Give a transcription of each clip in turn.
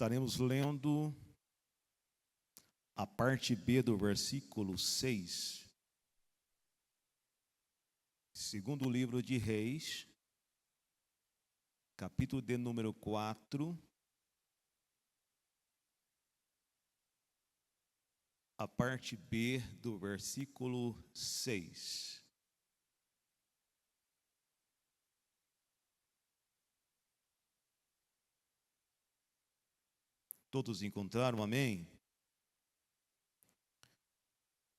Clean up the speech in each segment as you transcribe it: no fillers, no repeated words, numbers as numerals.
Estaremos lendo a parte B do versículo 6, segundo livro de Reis, capítulo de número 4, a parte B do versículo 6. Todos encontraram, amém?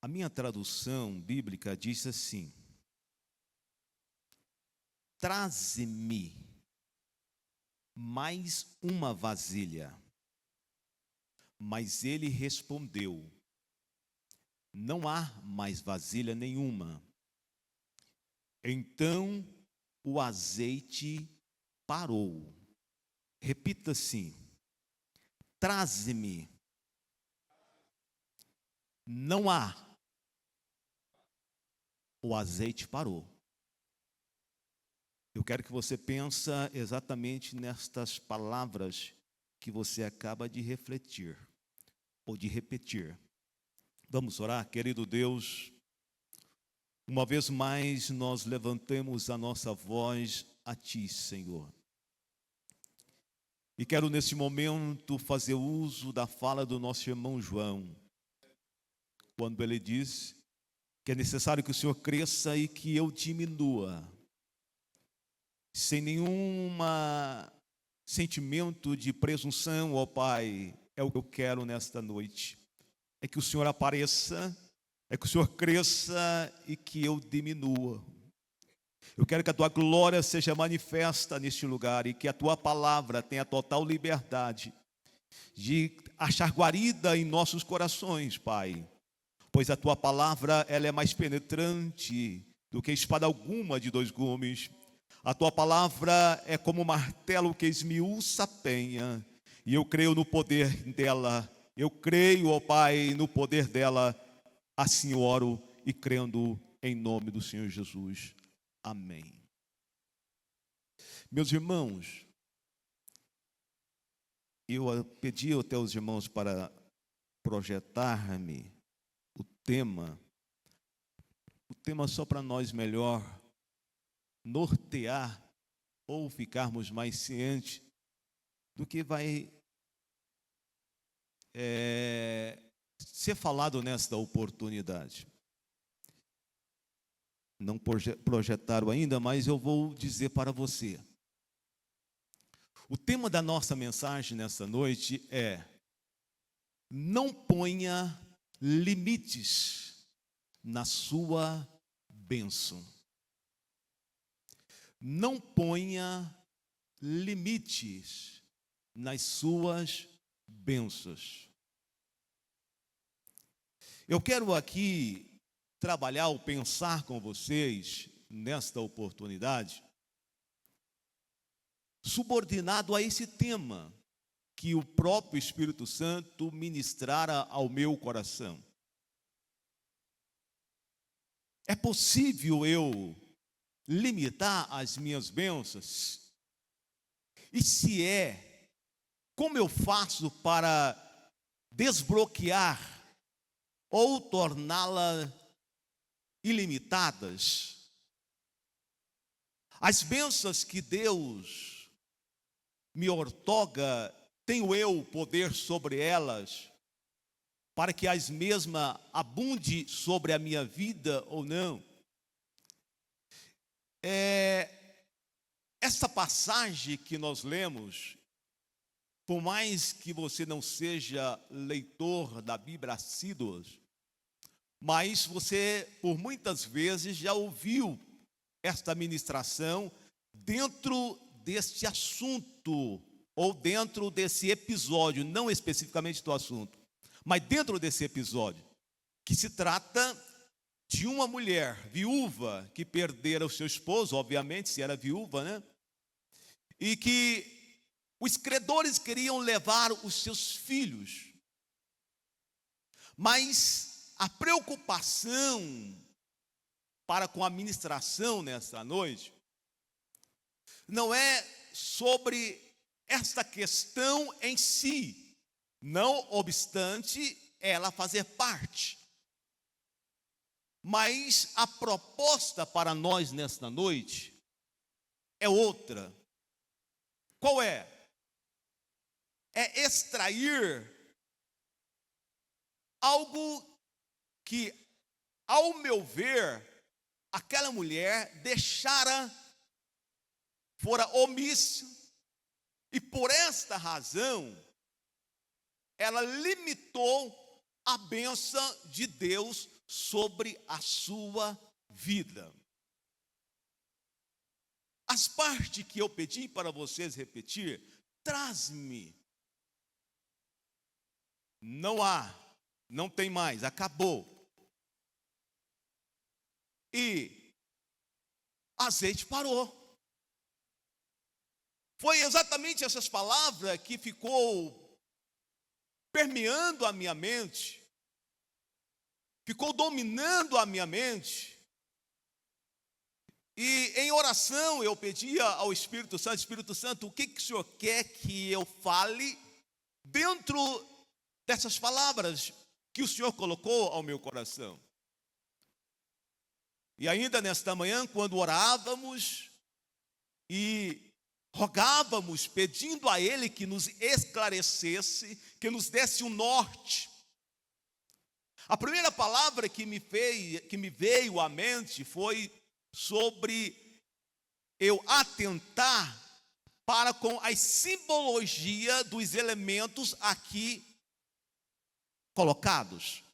A minha tradução bíblica diz assim: traze-me mais uma vasilha. Mas ele respondeu: não há mais vasilha nenhuma. Então o azeite parou. Repita assim: traze-me. Não há. O azeite parou. Eu quero que você pense exatamente nestas palavras que você acaba de refletir ou de repetir. Vamos orar, querido Deus. Uma vez mais nós levantamos a nossa voz a Ti, Senhor. E quero nesse momento fazer uso da fala do nosso irmão João, quando ele diz que é necessário que o Senhor cresça e que eu diminua, sem nenhum sentimento de presunção, ó Pai. É o que eu quero nesta noite, é que o Senhor apareça, é que o Senhor cresça e que eu diminua. Eu quero que a Tua glória seja manifesta neste lugar e que a Tua palavra tenha total liberdade de achar guarida em nossos corações, Pai. Pois a Tua palavra, ela é mais penetrante do que espada alguma de dois gumes. A Tua palavra é como um martelo que esmiuça a penha. E eu creio no poder dela. Eu creio, ó Pai, no poder dela. Assim oro e crendo em nome do Senhor Jesus. Amém. Meus irmãos, eu pedi até os irmãos para projetar-me o tema só para nós melhor nortear ou ficarmos mais cientes do que vai ser falado nesta oportunidade. Não projetaram ainda, mas eu vou dizer para você. O tema da nossa mensagem nesta noite é: não ponha limites na sua bênção. Não ponha limites nas suas bênçãos. Eu quero aqui trabalhar ou pensar com vocês nesta oportunidade, subordinado a esse tema que o próprio Espírito Santo ministrara ao meu coração. É possível eu limitar as minhas bênçãos? E se é, como eu faço para desbloquear ou torná-la ilimitadas? As bênçãos que Deus me outorga, tenho eu poder sobre elas, para que as mesmas abunde sobre a minha vida ou não? Essa passagem que nós lemos, por mais que você não seja leitor da Bíblia assíduo, mas você por muitas vezes já ouviu esta ministração dentro deste assunto, ou dentro desse episódio, não especificamente do assunto, mas dentro desse episódio, que se trata de uma mulher viúva que perdera o seu esposo, obviamente, se era viúva, né? E que os credores queriam levar os seus filhos, mas a preocupação para com a ministração nessa noite não é sobre esta questão em si, não obstante ela fazer parte. Mas a proposta para nós nesta noite é outra. Qual é? É extrair algo que, ao meu ver, aquela mulher fora omissa, e por esta razão, ela limitou a bênção de Deus sobre a sua vida. As partes que eu pedi para vocês repetir, traz-me. Não há, não tem mais, acabou. E azeite parou. Foi exatamente essas palavras que ficou permeando a minha mente, ficou dominando a minha mente. E em oração eu pedia ao Espírito Santo, o que o Senhor quer que eu fale dentro dessas palavras que o Senhor colocou ao meu coração? E ainda nesta manhã, quando orávamos e rogávamos, pedindo a Ele que nos esclarecesse, que nos desse um norte, a primeira palavra que me veio à mente foi sobre eu atentar para com a simbologia dos elementos aqui colocados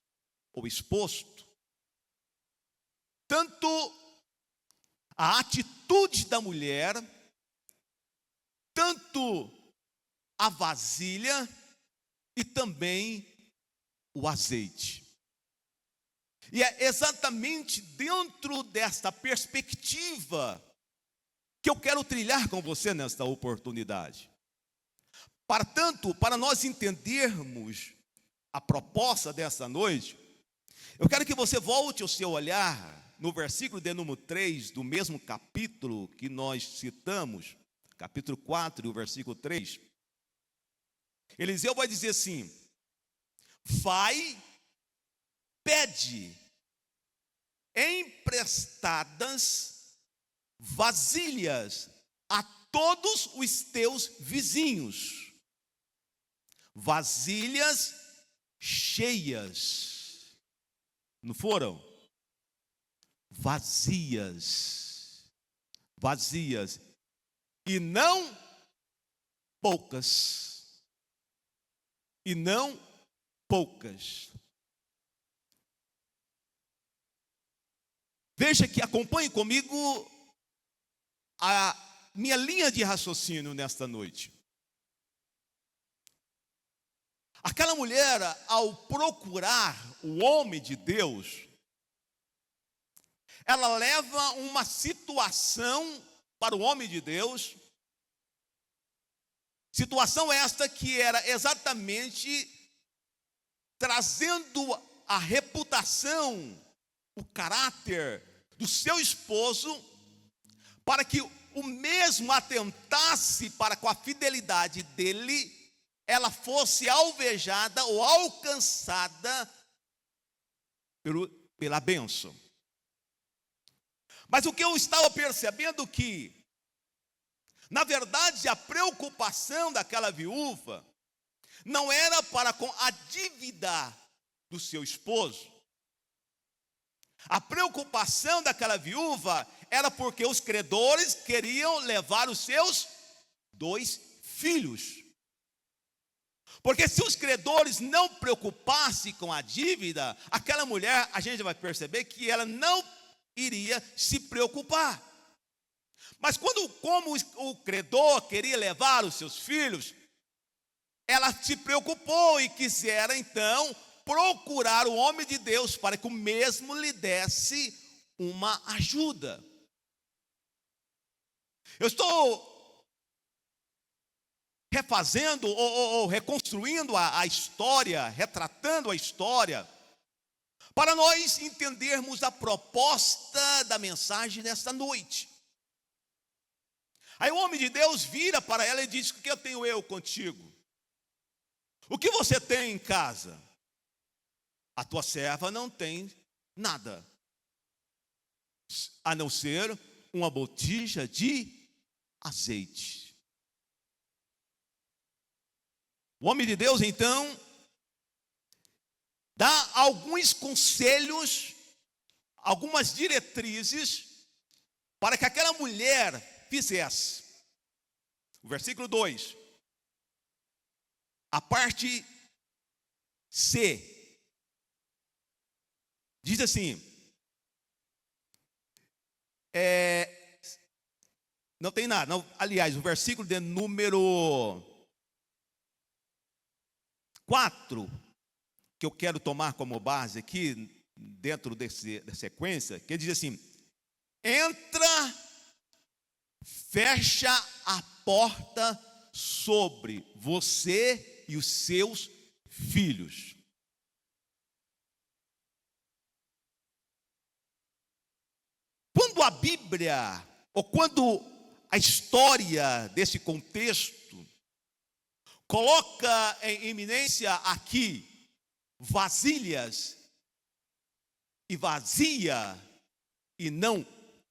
ou exposto. Tanto a atitude da mulher, tanto a vasilha e também o azeite. E é exatamente dentro desta perspectiva que eu quero trilhar com você nesta oportunidade. Portanto, para nós entendermos a proposta dessa noite, eu quero que você volte o seu olhar no versículo de número 3 do mesmo capítulo que nós citamos, capítulo 4, o versículo 3. Eliseu vai dizer assim: vai, pede emprestadas vasilhas a todos os teus vizinhos, vasilhas cheias, não foram? Vazias, e não poucas, Veja que acompanhe comigo a minha linha de raciocínio nesta noite. Aquela mulher, ao procurar o homem de Deus, ela leva uma situação para o homem de Deus, situação esta que era exatamente trazendo a reputação, o caráter do seu esposo, para que o mesmo atentasse para com a fidelidade dele, ela fosse alvejada ou alcançada pela bênção. Mas o que eu estava percebendo que, na verdade, a preocupação daquela viúva não era para com a dívida do seu esposo. A preocupação daquela viúva era porque os credores queriam levar os seus 2 filhos. Porque se os credores não preocupassem com a dívida, aquela mulher, a gente vai perceber que ela não iria se preocupar. Mas como o credor queria levar os seus filhos, ela se preocupou e quisera então procurar o homem de Deus para que o mesmo lhe desse uma ajuda. Eu estou refazendo ou reconstruindo a história, retratando a história, para nós entendermos a proposta da mensagem desta noite. Aí o homem de Deus vira para ela e diz: o que tenho eu contigo? O que você tem em casa? A tua serva não tem nada, a não ser uma botija de azeite. O homem de Deus então dá alguns conselhos, algumas diretrizes para que aquela mulher fizesse. O versículo 2, a parte C, diz assim: não tem nada, não, aliás, o versículo de número 4, que eu quero tomar como base aqui, dentro da sequência, que diz assim: entra, fecha a porta sobre você e os seus filhos. Quando a Bíblia, ou quando a história desse contexto coloca em eminência aqui vasilhas e vazia e não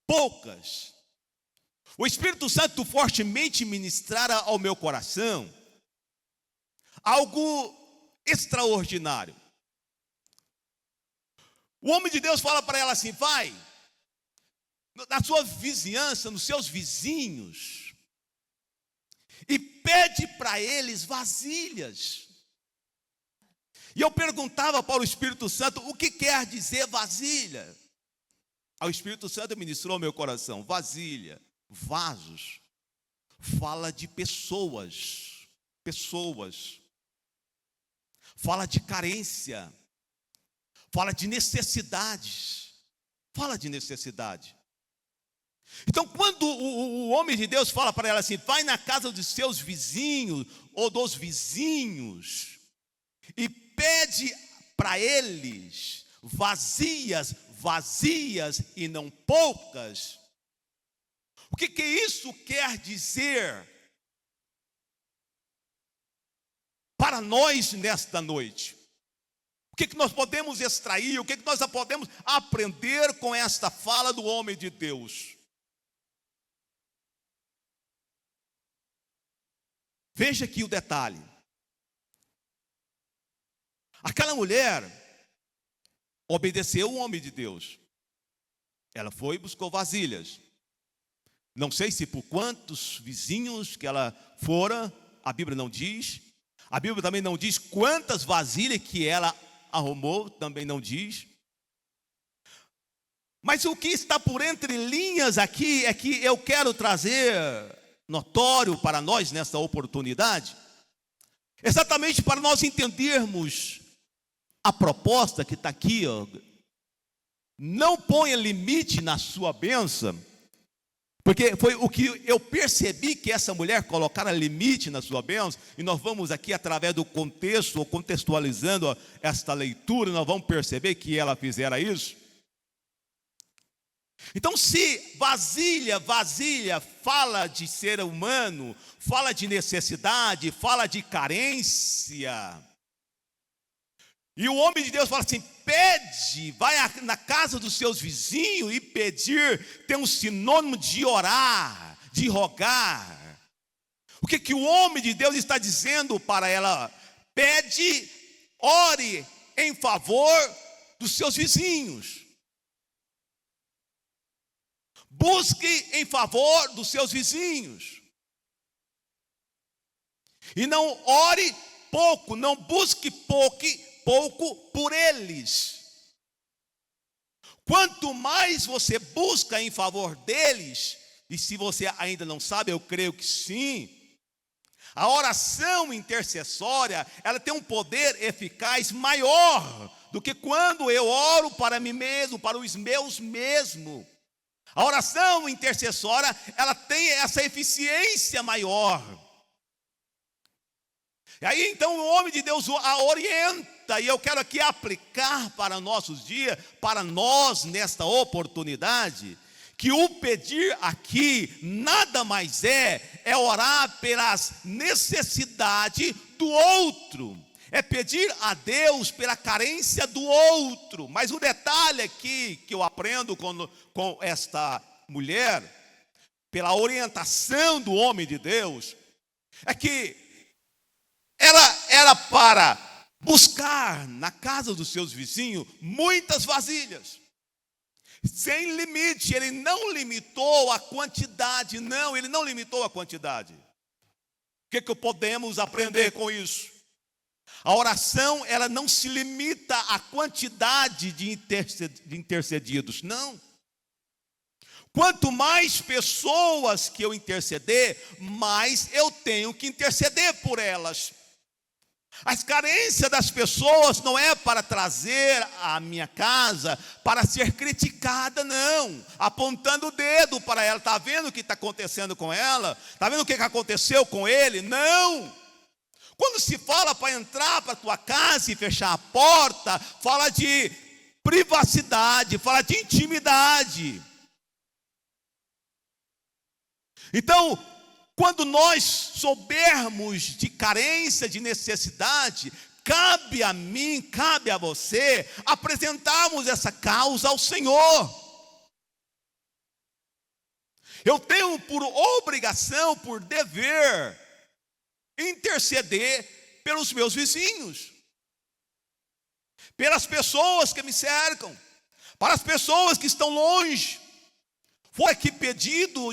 poucas, o Espírito Santo fortemente ministrara ao meu coração algo extraordinário. O homem de Deus fala para ela assim: vai na sua vizinhança, nos seus vizinhos, e pede para eles vasilhas. E eu perguntava para o Espírito Santo: o que quer dizer vasilha? O Espírito Santo ministrou ao meu coração: vasilha, vasos, fala de pessoas, fala de carência, fala de necessidades, Então, quando o homem de Deus fala para ela assim: vai na casa dos seus vizinhos ou dos vizinhos e pede para eles vazias e não poucas, o que isso quer dizer para nós nesta noite? O que nós podemos extrair, o que nós podemos aprender com esta fala do homem de Deus? Veja aqui o detalhe. Aquela mulher obedeceu o homem de Deus. Ela foi e buscou vasilhas. Não sei se por quantos vizinhos que ela fora, a Bíblia não diz. A Bíblia também não diz quantas vasilhas que ela arrumou, também não diz. Mas o que está por entre linhas aqui é que eu quero trazer notório para nós nessa oportunidade, exatamente para nós entendermos a proposta que está aqui, ó. Não ponha limite na sua bênção, porque foi o que eu percebi que essa mulher colocara limite na sua bênção, e nós vamos aqui, através do contexto, ou contextualizando esta leitura, nós vamos perceber que ela fizera isso. Então, se vasilha fala de ser humano, fala de necessidade, fala de carência, e o homem de Deus fala assim: pede, vai na casa dos seus vizinhos e pedir, tem um sinônimo de orar, de rogar. O que o homem de Deus está dizendo para ela? Pede, ore em favor dos seus vizinhos. Busque em favor dos seus vizinhos. E não ore pouco, não busque pouco por eles. Quanto mais você busca em favor deles, e se você ainda não sabe, eu creio que sim, a oração intercessória, ela tem um poder eficaz maior do que quando eu oro para mim mesmo, para os meus mesmos. A oração intercessória, ela tem essa eficiência maior. E aí então o homem de Deus a orienta, e eu quero aqui aplicar para nossos dias, para nós nesta oportunidade, que o pedir aqui nada mais é orar pelas necessidades do outro. É pedir a Deus pela carência do outro. Mas o detalhe aqui que eu aprendo com esta mulher, pela orientação do homem de Deus, é que ela era para buscar na casa dos seus vizinhos muitas vasilhas. Sem limite, ele não limitou a quantidade, ele não limitou a quantidade. O que podemos aprender com isso? A oração, ela não se limita à quantidade de intercedidos, não. Quanto mais pessoas que eu interceder, mais eu tenho que interceder por elas. As carências das pessoas não é para trazer à minha casa para ser criticada, não. Apontando o dedo para ela, está vendo o que está acontecendo com ela? Está vendo o que aconteceu com ele? Não. Quando se fala para entrar para a tua casa e fechar a porta, fala de privacidade, fala de intimidade. Então, quando nós soubermos de carência, de necessidade, cabe a mim, cabe a você, apresentarmos essa causa ao Senhor. Eu tenho por obrigação, por dever, interceder pelos meus vizinhos, pelas pessoas que me cercam, para as pessoas que estão longe. Foi aqui pedido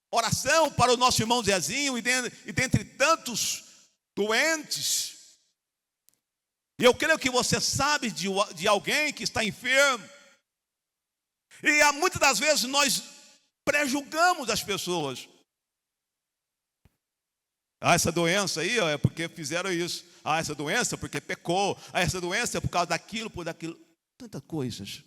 oração para o nosso irmão Zezinho e dentre tantos doentes. E eu creio que você sabe de alguém que está enfermo. E muitas das vezes nós prejulgamos as pessoas. Essa doença aí é porque fizeram isso. Essa doença é porque pecou. Essa doença é por causa daquilo, por daquilo. Tantas coisas.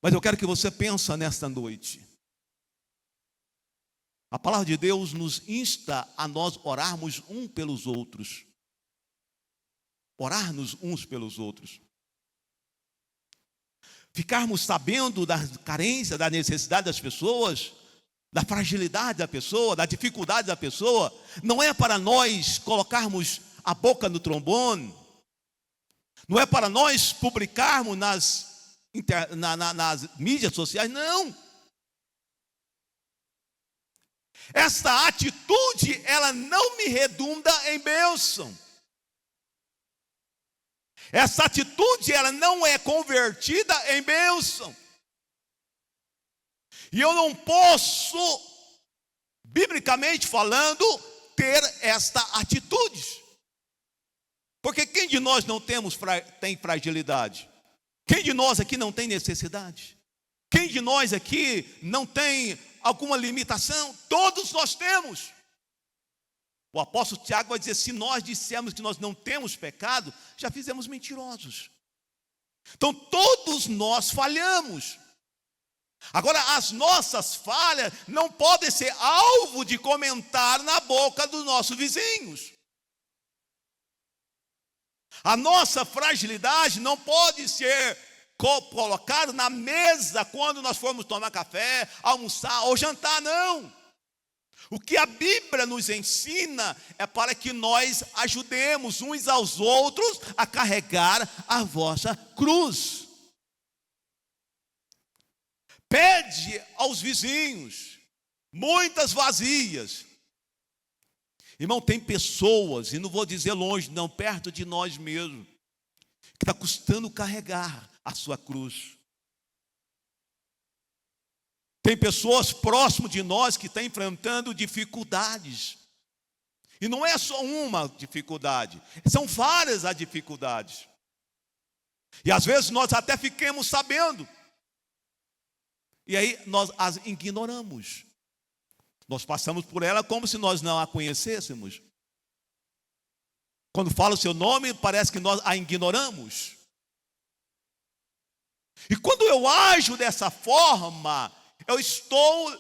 Mas eu quero que você pense nesta noite. A palavra de Deus nos insta a nós orarmos uns pelos outros. Orarmos uns pelos outros. Ficarmos sabendo da carência, da necessidade das pessoas, da fragilidade da pessoa, da dificuldade da pessoa, não é para nós colocarmos a boca no trombone, não é para nós publicarmos nas mídias sociais, não. Essa atitude, ela não me redunda em bênção. Essa atitude, ela não é convertida em bênção. E eu não posso, biblicamente falando, ter esta atitude. Porque quem de nós não tem fragilidade? Quem de nós aqui não tem necessidade? Quem de nós aqui não tem alguma limitação? Todos nós temos. O apóstolo Tiago vai dizer, se nós dissermos que nós não temos pecado, já fizemos mentirosos. Então todos nós falhamos. Agora, as nossas falhas não podem ser alvo de comentário na boca dos nossos vizinhos. A nossa fragilidade não pode ser colocada na mesa quando nós formos tomar café, almoçar ou jantar, não. O que a Bíblia nos ensina é para que nós ajudemos uns aos outros a carregar a vossa cruz. Pede aos vizinhos muitas vazias. Irmão, tem pessoas, e não vou dizer longe, não, perto de nós mesmo, que está custando carregar a sua cruz. Tem pessoas próximo de nós que estão enfrentando dificuldades. E não é só uma dificuldade, são várias as dificuldades. E às vezes nós até ficamos sabendo. E aí nós as ignoramos. Nós passamos por ela como se nós não a conhecêssemos. Quando fala o seu nome, parece que nós a ignoramos. E quando eu ajo dessa forma, eu estou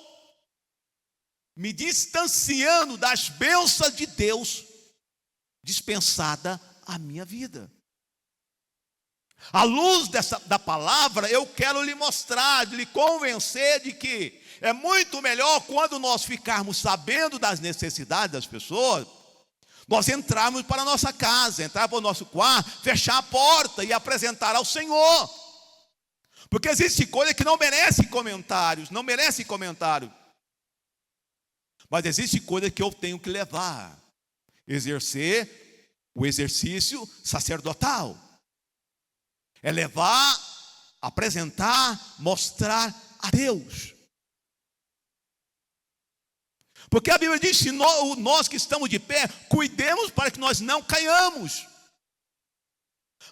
me distanciando das bênçãos de Deus dispensada à minha vida. À luz da palavra, eu quero lhe mostrar, lhe convencer de que é muito melhor quando nós ficarmos sabendo das necessidades das pessoas, nós entrarmos para a nossa casa, entrar para o nosso quarto, fechar a porta e apresentar ao Senhor. Porque existe coisa que não merece comentários, não merece comentário. Mas existe coisa que eu tenho que levar, exercer o exercício sacerdotal. É levar, apresentar, mostrar a Deus. Porque a Bíblia diz: se nós que estamos de pé, cuidemos para que nós não caiamos.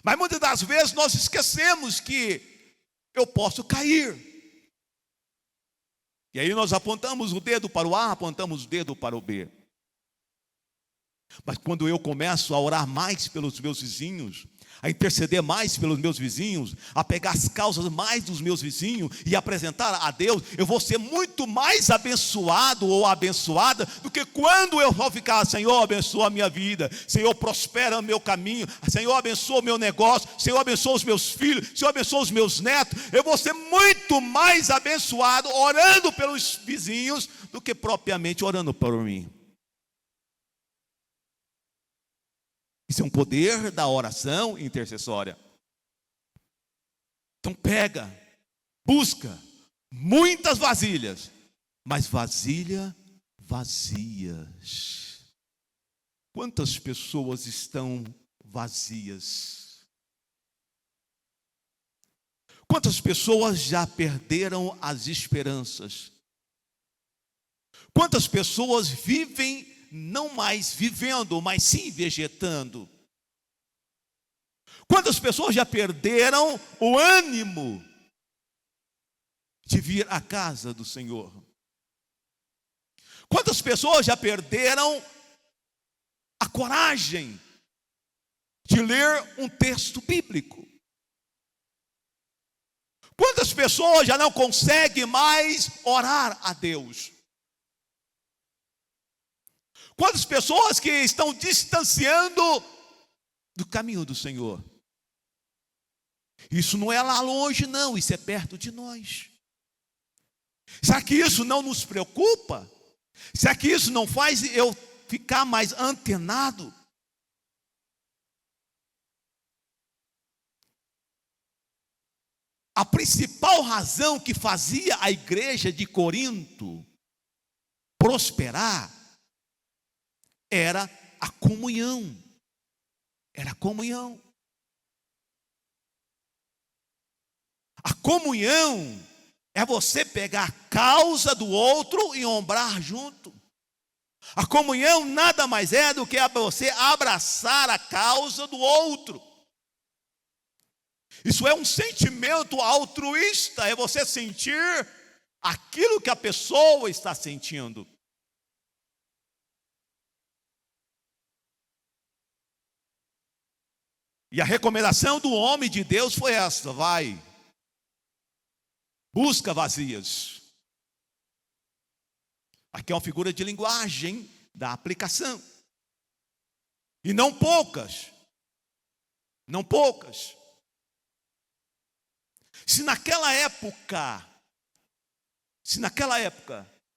Mas muitas das vezes nós esquecemos que eu posso cair. E aí nós apontamos o dedo para o A, apontamos o dedo para o B. Mas quando eu começo a orar mais pelos meus vizinhos, a interceder mais pelos meus vizinhos, a pegar as causas mais dos meus vizinhos e apresentar a Deus, eu vou ser muito mais abençoado ou abençoada do que quando eu vou ficar: Senhor, abençoa a minha vida, Senhor, prospera o meu caminho, Senhor, abençoa o meu negócio, Senhor, abençoa os meus filhos, Senhor, abençoa os meus netos. Eu vou ser muito mais abençoado orando pelos vizinhos do que propriamente orando por mim. Isso é um poder da oração intercessória. Então pega, busca muitas vasilhas, mas vasilhas vazias. Quantas pessoas estão vazias? Quantas pessoas já perderam as esperanças? Quantas pessoas vivem não mais vivendo, mas sim vegetando? Quantas pessoas já perderam o ânimo de vir à casa do Senhor? Quantas pessoas já perderam a coragem de ler um texto bíblico? Quantas pessoas já não conseguem mais orar a Deus? Quantas pessoas que estão distanciando do caminho do Senhor? Isso não é lá longe, não, isso é perto de nós. Será que isso não nos preocupa? Será que isso não faz eu ficar mais antenado? A principal razão que fazia a igreja de Corinto prosperar era a comunhão. Era a comunhão. A comunhão é você pegar a causa do outro e ombrar junto. A comunhão nada mais é do que você abraçar a causa do outro. Isso é um sentimento altruísta, é você sentir aquilo que a pessoa está sentindo. E a recomendação do homem de Deus foi essa: vai, busca vazias. Aqui é uma figura de linguagem da aplicação. E não poucas. Não poucas. Se naquela época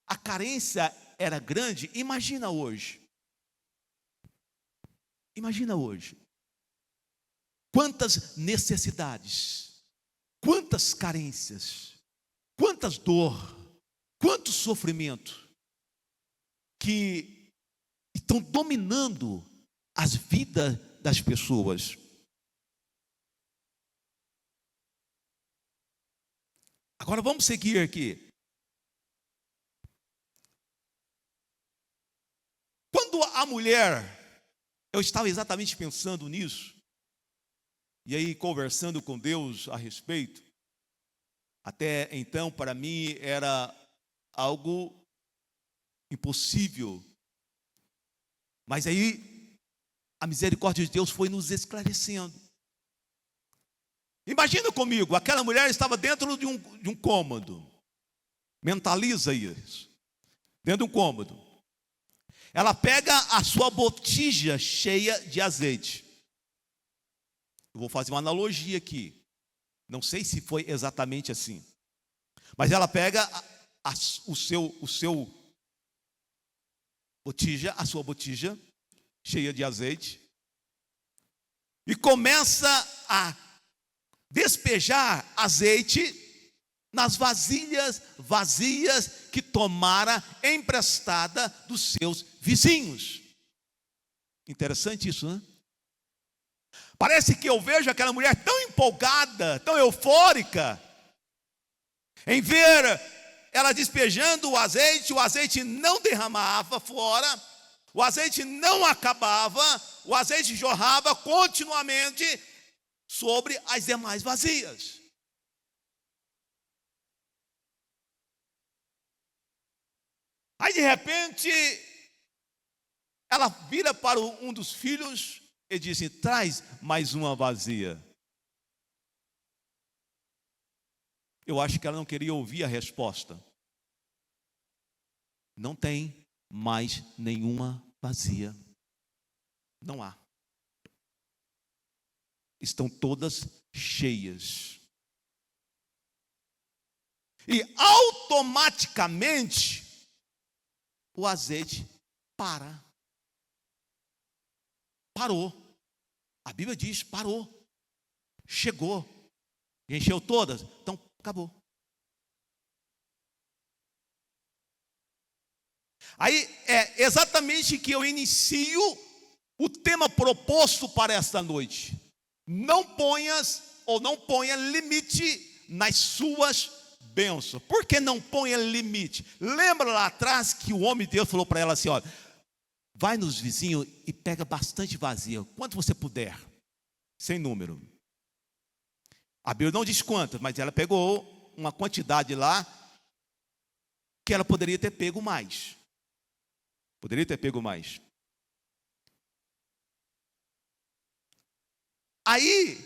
a carência era grande, imagina hoje. Imagina hoje. Quantas necessidades, quantas carências, quantas dor, quanto sofrimento que estão dominando as vidas das pessoas. Agora vamos seguir aqui. Quando a mulher, eu estava exatamente pensando nisso, e aí conversando com Deus a respeito, até então para mim era algo impossível, mas aí a misericórdia de Deus foi nos esclarecendo. Imagina comigo, aquela mulher estava dentro de um cômodo. Mentaliza isso. Dentro de um cômodo. Ela pega a sua botija cheia de azeite. Eu vou fazer uma analogia aqui. Não sei se foi exatamente assim. Mas ela pega a sua botija, cheia de azeite, e começa a despejar azeite nas vasilhas vazias que tomara emprestada dos seus vizinhos. Interessante isso, né? Parece que eu vejo aquela mulher tão empolgada, tão eufórica, em ver ela despejando o azeite não derramava fora, o azeite não acabava, o azeite jorrava continuamente sobre as demais vasilhas. Aí de repente, ela vira para um dos filhos e diz assim: traz mais uma vazia. Eu acho que ela não queria ouvir a resposta. Não tem mais nenhuma vazia. Não há. Estão todas cheias. E automaticamente o azeite parou. A Bíblia diz: parou. Chegou. Encheu todas. Então acabou. Aí é exatamente que eu inicio o tema proposto para esta noite. Não ponhas ou não ponha limite nas suas bênçãos. Por que não ponha limite? Lembra lá atrás que o homem de Deus falou para ela assim: olha, vai nos vizinhos e pega bastante vazia, quanto você puder, sem número. A Bíblia não diz quantas, mas ela pegou uma quantidade lá que ela poderia ter pego mais. Poderia ter pego mais. Aí,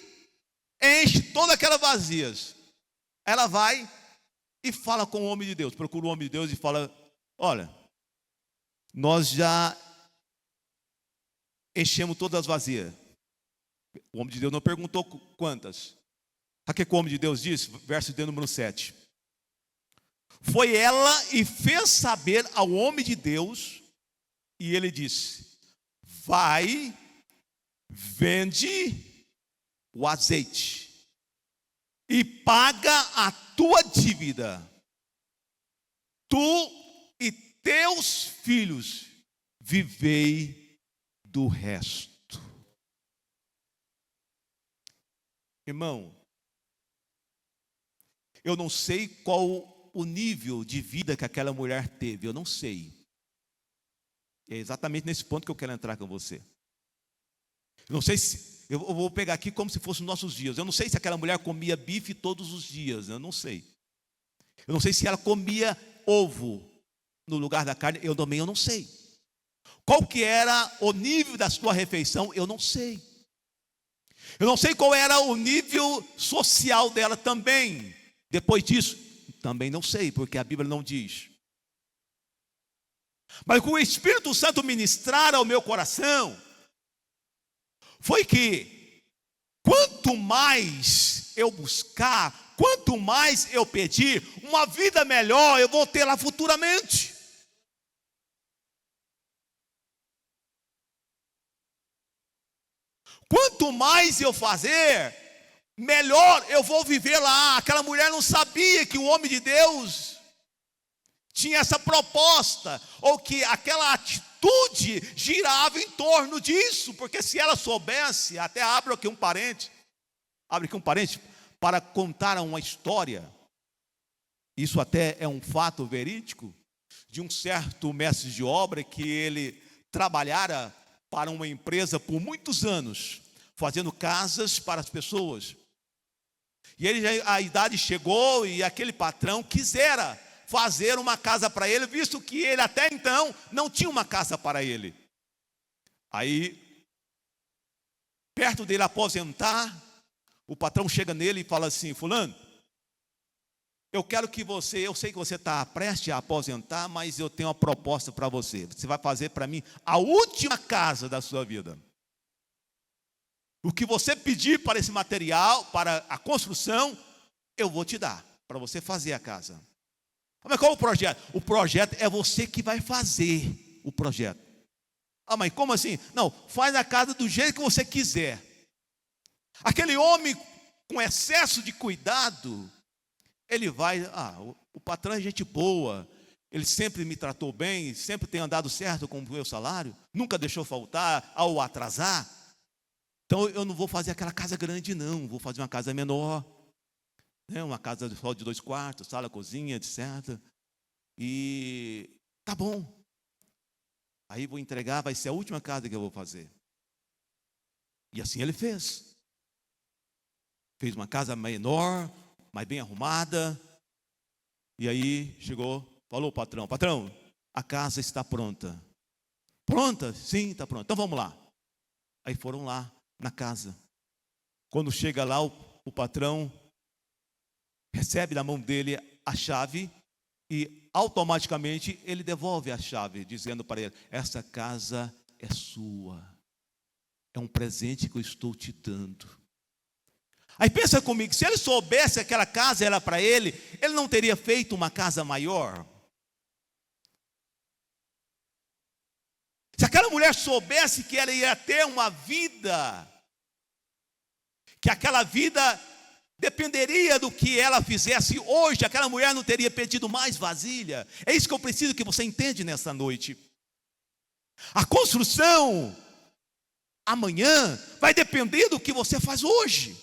enche todas aquelas vazias. Ela vai e fala com o homem de Deus. Procura o homem de Deus e fala: olha, nós já enchemos todas as vazias. O homem de Deus não perguntou quantas. Sabe o que o homem de Deus disse? Verso de número 7. Foi ela e fez saber ao homem de Deus, e ele disse: vai, vende o azeite e paga a tua dívida. Tu e teus filhos vivei do resto. Irmão, eu não sei qual o nível de vida que aquela mulher teve, eu não sei. É exatamente nesse ponto que eu quero entrar com você. Eu não sei se, eu vou pegar aqui como se fosse os nossos dias. Eu não sei se aquela mulher comia bife todos os dias, eu não sei. Eu não sei se ela comia ovo no lugar da carne, eu não sei. Qual que era o nível da sua refeição, eu não sei. Eu não sei qual era o nível social dela também. Depois disso, também não sei, porque a Bíblia não diz. Mas o que o Espírito Santo ministrar ao meu coração foi que quanto mais eu buscar, quanto mais eu pedir, uma vida melhor eu vou ter lá futuramente. Quanto mais eu fazer, melhor eu vou viver lá. Aquela mulher não sabia que o homem de Deus tinha essa proposta, ou que aquela atitude girava em torno disso, porque se ela soubesse, até abre aqui um parênteses para contar uma história. Isso até é um fato verídico, de um certo mestre de obra que ele trabalhara para uma empresa por muitos anos, fazendo casas para as pessoas. E a idade chegou e aquele patrão quisera fazer uma casa para ele, visto que ele até então não tinha uma casa para ele. Aí, perto dele aposentar, o patrão chega nele e fala assim: fulano, eu sei que você está prestes a aposentar, mas eu tenho uma proposta para você. Você vai fazer para mim a última casa da sua vida. O que você pedir para esse material, para a construção, eu vou te dar, para você fazer a casa. Mas qual é o projeto? O projeto é você que vai fazer o projeto. Ah, mas como assim? Não, faz a casa do jeito que você quiser. Aquele homem com excesso de cuidado, ele vai, o patrão é gente boa, ele sempre me tratou bem, sempre tem andado certo com o meu salário, nunca deixou faltar ao atrasar. Então eu não vou fazer aquela casa grande não, vou fazer uma casa menor, né? Uma casa só de 2 quartos, sala, cozinha, etc. E tá bom. Aí vou entregar, vai ser a última casa que eu vou fazer. E assim ele fez. Fez uma casa menor, mas bem arrumada. E aí chegou, falou o patrão: patrão, a casa está pronta. Pronta? Sim, está pronta. Então vamos lá. Aí foram lá na casa. Quando chega lá, o patrão recebe na mão dele a chave e automaticamente ele devolve a chave, dizendo para ele: essa casa é sua. É um presente que eu estou te dando. Aí pensa comigo, se ele soubesse que aquela casa era para ele, ele não teria feito uma casa maior? Se aquela mulher soubesse que ela ia ter uma vida, que aquela vida dependeria do que ela fizesse hoje, aquela mulher não teria pedido mais vasilha. É isso que eu preciso que você entenda nessa noite. A construção amanhã vai depender do que você faz hoje.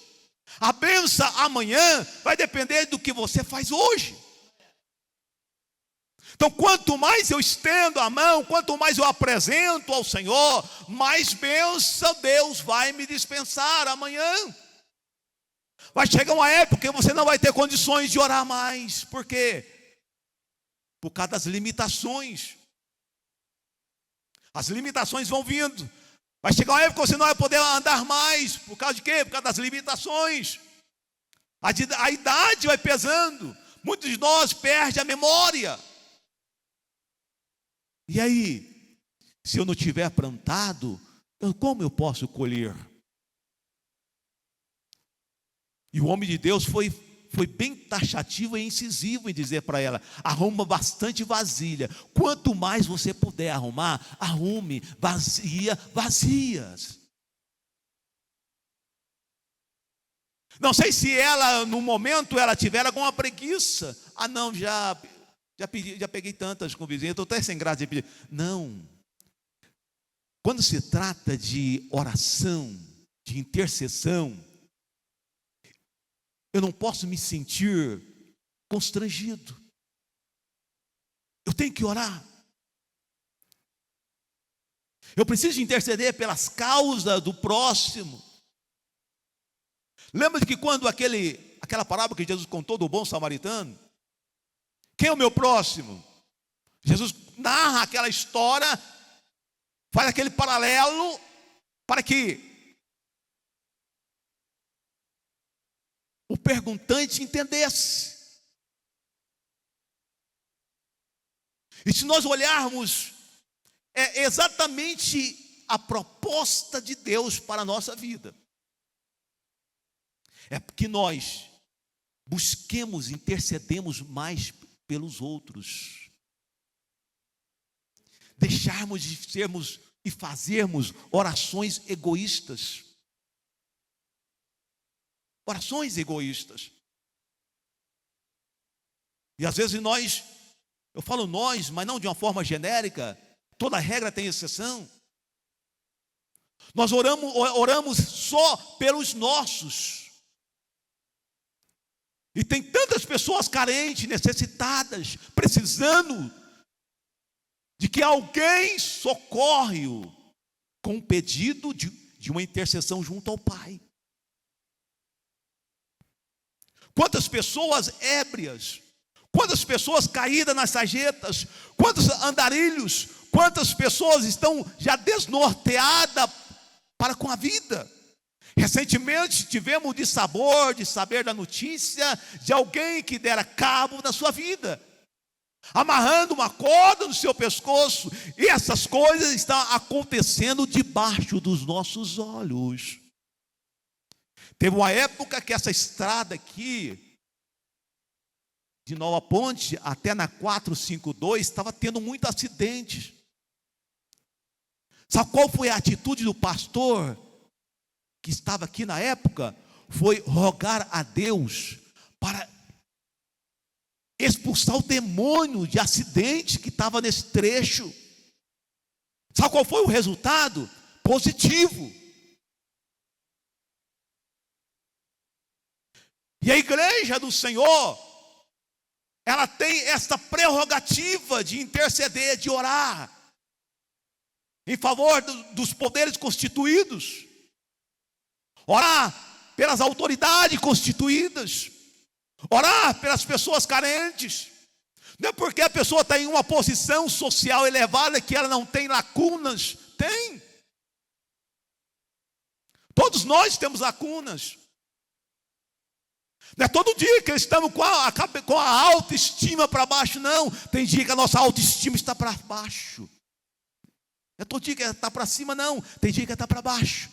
A bênção amanhã vai depender do que você faz hoje. Então, quanto mais eu estendo a mão, quanto mais eu apresento ao Senhor, mais bênção Deus vai me dispensar amanhã. Vai chegar uma época que você não vai ter condições de orar mais. Por quê? Por causa das limitações. As limitações vão vindo. Vai chegar uma época que você não vai poder andar mais. Por causa de quê? Por causa das limitações. A idade vai pesando. Muitos de nós perdem a memória. E aí, se eu não tiver plantado, como eu posso colher? E o homem de Deus foi bem taxativo e incisivo em dizer para ela: arruma bastante vasilha. Quanto mais você puder arrumar, arrume vazias. Não sei se ela, no momento, ela tiver alguma preguiça. Não, já peguei tantas com vizinha, estou até sem graça de pedir. Não. Quando se trata de oração, de intercessão, eu não posso me sentir constrangido. Eu tenho que orar. Eu preciso interceder pelas causas do próximo. Lembra de que quando aquela parábola que Jesus contou do bom samaritano? Quem é o meu próximo? Jesus narra aquela história, faz aquele paralelo para que o perguntante entendesse. E se nós olharmos, é exatamente a proposta de Deus para a nossa vida. É que nós busquemos, intercedemos mais pelos outros. Deixarmos de sermos e fazermos orações egoístas. Orações egoístas. E às vezes eu falo nós, mas não de uma forma genérica, toda regra tem exceção. Nós oramos só pelos nossos. E tem tantas pessoas carentes, necessitadas, precisando de que alguém socorre-o com um pedido de uma intercessão junto ao Pai. Quantas pessoas ébrias, quantas pessoas caídas nas sarjetas, quantos andarilhos, quantas pessoas estão já desnorteadas para com a vida. Recentemente tivemos de saber da notícia de alguém que dera cabo na sua vida, amarrando uma corda no seu pescoço, e essas coisas estão acontecendo debaixo dos nossos olhos. Teve uma época que essa estrada aqui, de Nova Ponte até na 452, estava tendo muitos acidentes. Sabe qual foi a atitude do pastor que estava aqui na época? Foi rogar a Deus para expulsar o demônio de acidente que estava nesse trecho. Sabe qual foi o resultado? Positivo. E a igreja do Senhor, ela tem essa prerrogativa de interceder, de orar em favor dos poderes constituídos, orar pelas autoridades constituídas, orar pelas pessoas carentes. Não é porque a pessoa está em uma posição social elevada que ela não tem lacunas. Tem. Todos nós temos lacunas. Não é todo dia que estamos com a autoestima para baixo, não. Tem dia que a nossa autoestima está para baixo. Não é todo dia que está para cima, não. Tem dia que está para baixo.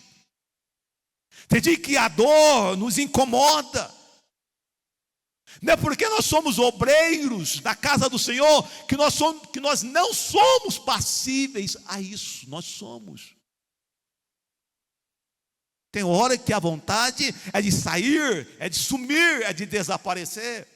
Tem dia que a dor nos incomoda. Não é porque nós somos obreiros da casa do Senhor que nós não somos passíveis a isso. Nós somos. Tem hora que a vontade é de sair, é de sumir, é de desaparecer.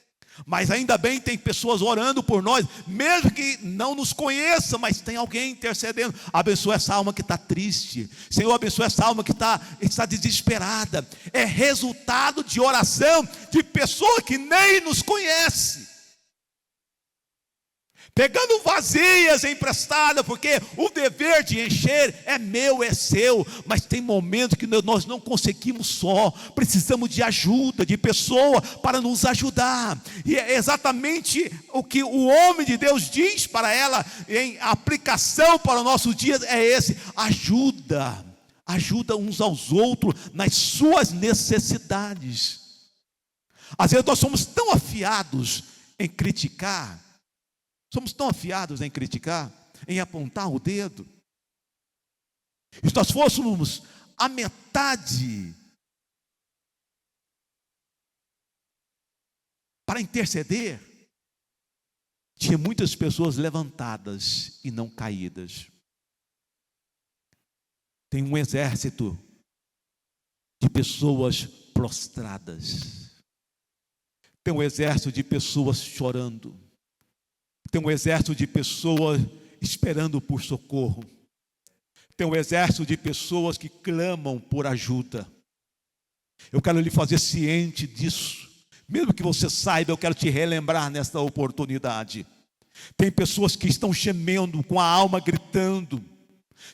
Mas ainda bem tem pessoas orando por nós, mesmo que não nos conheça, mas tem alguém intercedendo. Abençoa essa alma que está triste. Senhor, abençoa essa alma que está desesperada. É resultado de oração de pessoa que nem nos conhece, pegando vasilhas emprestadas, porque o dever de encher é meu, é seu. Mas tem momentos que nós não conseguimos só, precisamos de ajuda, de pessoa para nos ajudar. E é exatamente o que o homem de Deus diz para ela, em aplicação para o nosso dia, é esse: ajuda uns aos outros nas suas necessidades. Às vezes nós somos tão afiados em criticar, somos tão afiados em criticar, em apontar o dedo. E se nós fôssemos a metade para interceder, tinha muitas pessoas levantadas e não caídas. Tem um exército de pessoas prostradas. Tem um exército de pessoas chorando. Tem um exército de pessoas esperando por socorro. Tem um exército de pessoas que clamam por ajuda. Eu quero lhe fazer ciente disso. Mesmo que você saiba, eu quero te relembrar nesta oportunidade. Tem pessoas que estão gemendo, com a alma gritando.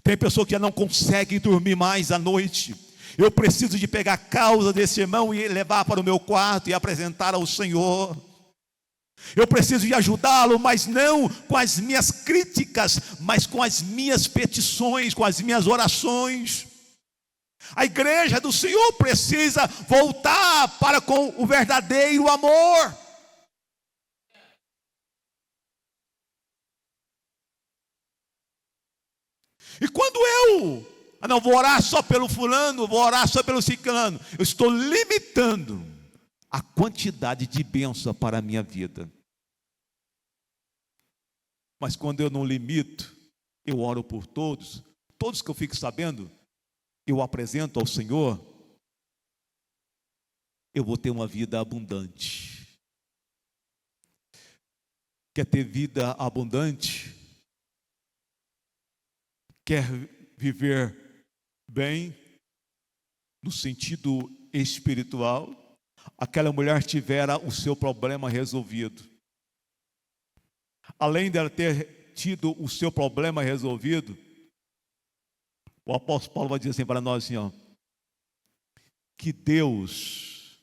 Tem pessoas que já não conseguem dormir mais à noite. Eu preciso de pegar a causa desse irmão e levar para o meu quarto e apresentar ao Senhor. Eu preciso de ajudá-lo, mas não com as minhas críticas, mas com as minhas petições, com as minhas orações. A igreja do Senhor precisa voltar para com o verdadeiro amor. E quando eu não vou orar só pelo fulano, vou orar só pelo ciclano, eu estou limitando a quantidade de bênção para a minha vida. Mas quando eu não limito, eu oro por todos que eu fico sabendo, eu apresento ao Senhor, eu vou ter uma vida abundante. Quer ter vida abundante? Quer viver bem no sentido espiritual? Aquela mulher tivera o seu problema resolvido. Além dela ter tido o seu problema resolvido, o apóstolo Paulo vai dizer assim para nós assim, ó, que Deus,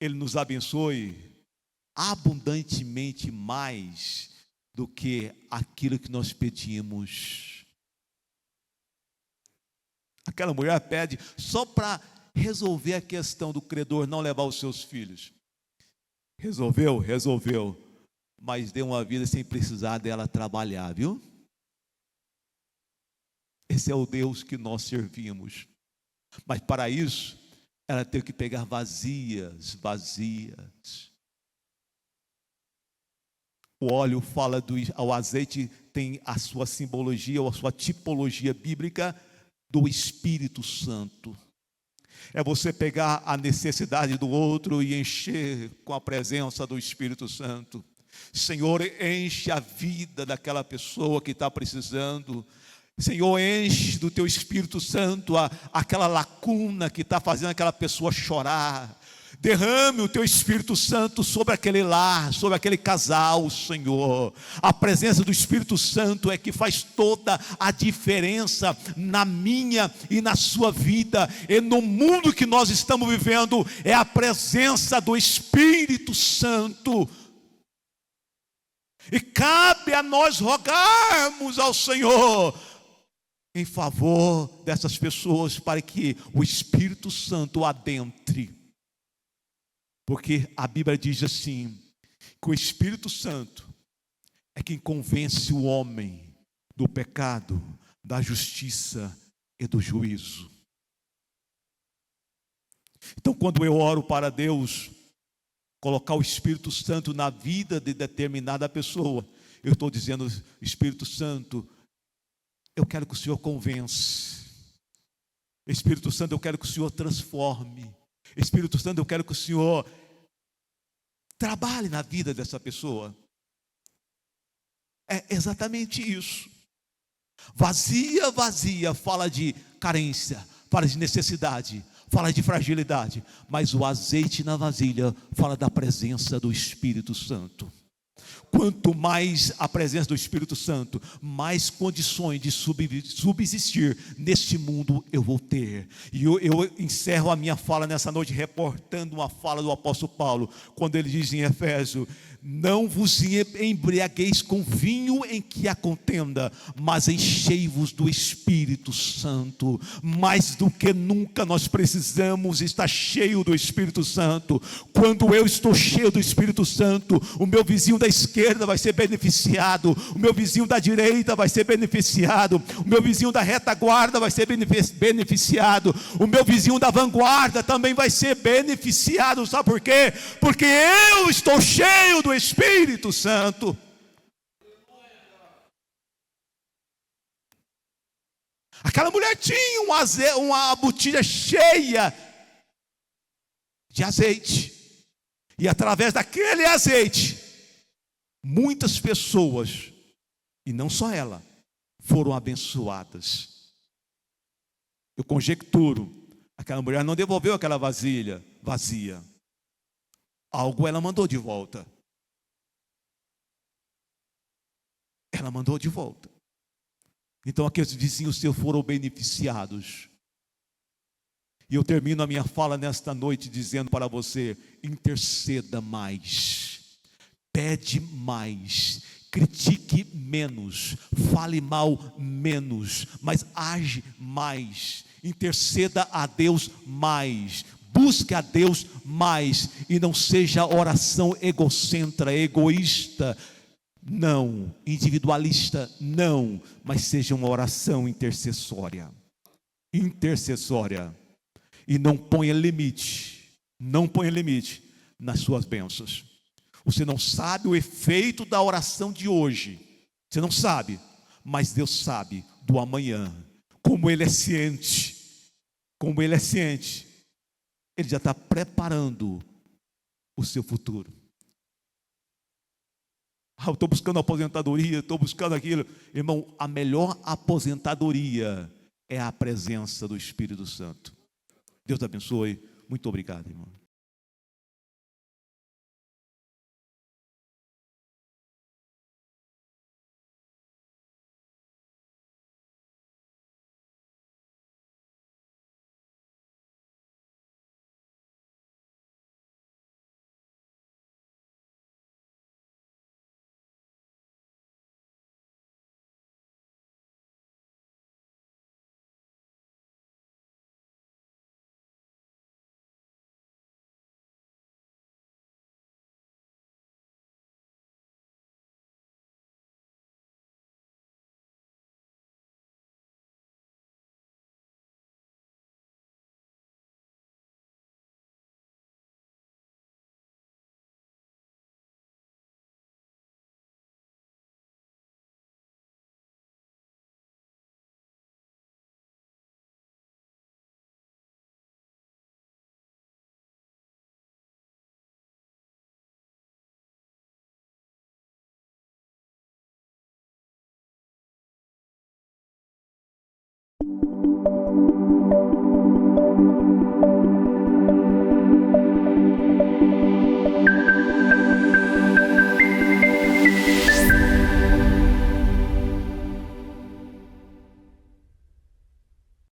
Ele nos abençoe abundantemente mais do que aquilo que nós pedimos. Aquela mulher pede só para resolver a questão do credor não levar os seus filhos. Resolveu, mas deu uma vida sem precisar dela trabalhar, viu? Esse é o Deus que nós servimos. Mas para isso, ela teve que pegar vazias, vazias. O óleo fala o azeite tem a sua simbologia ou a sua tipologia bíblica do Espírito Santo. É você pegar a necessidade do outro e encher com a presença do Espírito Santo. Senhor, enche a vida daquela pessoa que está precisando. Senhor, enche do teu Espírito Santo aquela lacuna que está fazendo aquela pessoa chorar. Derrame o teu Espírito Santo sobre aquele lar, sobre aquele casal, Senhor. A presença do Espírito Santo é que faz toda a diferença na minha e na sua vida. E no mundo que nós estamos vivendo, é a presença do Espírito Santo. E cabe a nós rogarmos ao Senhor em favor dessas pessoas, para que o Espírito Santo adentre. Porque a Bíblia diz assim, que o Espírito Santo é quem convence o homem do pecado, da justiça e do juízo. Então, quando eu oro para Deus colocar o Espírito Santo na vida de determinada pessoa, eu estou dizendo: Espírito Santo, eu quero que o Senhor convença. Espírito Santo, eu quero que o Senhor transforme. Espírito Santo, eu quero que o Senhor trabalhe na vida dessa pessoa. É exatamente isso. Vazia, vazia, fala de carência, fala de necessidade, fala de fragilidade. Mas o azeite na vasilha fala da presença do Espírito Santo. Quanto mais a presença do Espírito Santo, mais condições de subsistir neste mundo eu vou ter. E eu encerro a minha fala nessa noite reportando uma fala do apóstolo Paulo, quando ele diz em Efésios: não vos embriagueis com vinho em que há contenda, mas enchei-vos do Espírito Santo. Mais do que nunca nós precisamos estar cheio do Espírito Santo. Quando eu estou cheio do Espírito Santo, o meu vizinho da esquerda vai ser beneficiado, o meu vizinho da direita vai ser beneficiado, o meu vizinho da retaguarda vai ser beneficiado, o meu vizinho da vanguarda também vai ser beneficiado. Sabe por quê? Porque eu estou cheio do Espírito Santo. Aquela mulher tinha uma botija cheia de azeite, e através daquele azeite muitas pessoas, e não só ela, foram abençoadas. Eu conjecturo, aquela mulher não devolveu aquela vasilha vazia. Algo ela mandou de volta. Ela mandou de volta. Então aqueles vizinhos seus foram beneficiados. E eu termino a minha fala nesta noite dizendo para você: interceda mais, pede mais, critique menos, fale mal menos, mas age mais. Interceda a Deus mais, busque a Deus mais, e não seja oração egocêntrica, egoísta, não, individualista, não, mas seja uma oração intercessória. Intercessória. E não ponha limite nas suas bênçãos. Você não sabe o efeito da oração de hoje, você não sabe, mas Deus sabe do amanhã. Como Ele é ciente, Ele já está preparando o seu futuro. Eu estou buscando aposentadoria, estou buscando aquilo. Irmão, a melhor aposentadoria é a presença do Espírito Santo. Deus abençoe. Muito obrigado, irmão.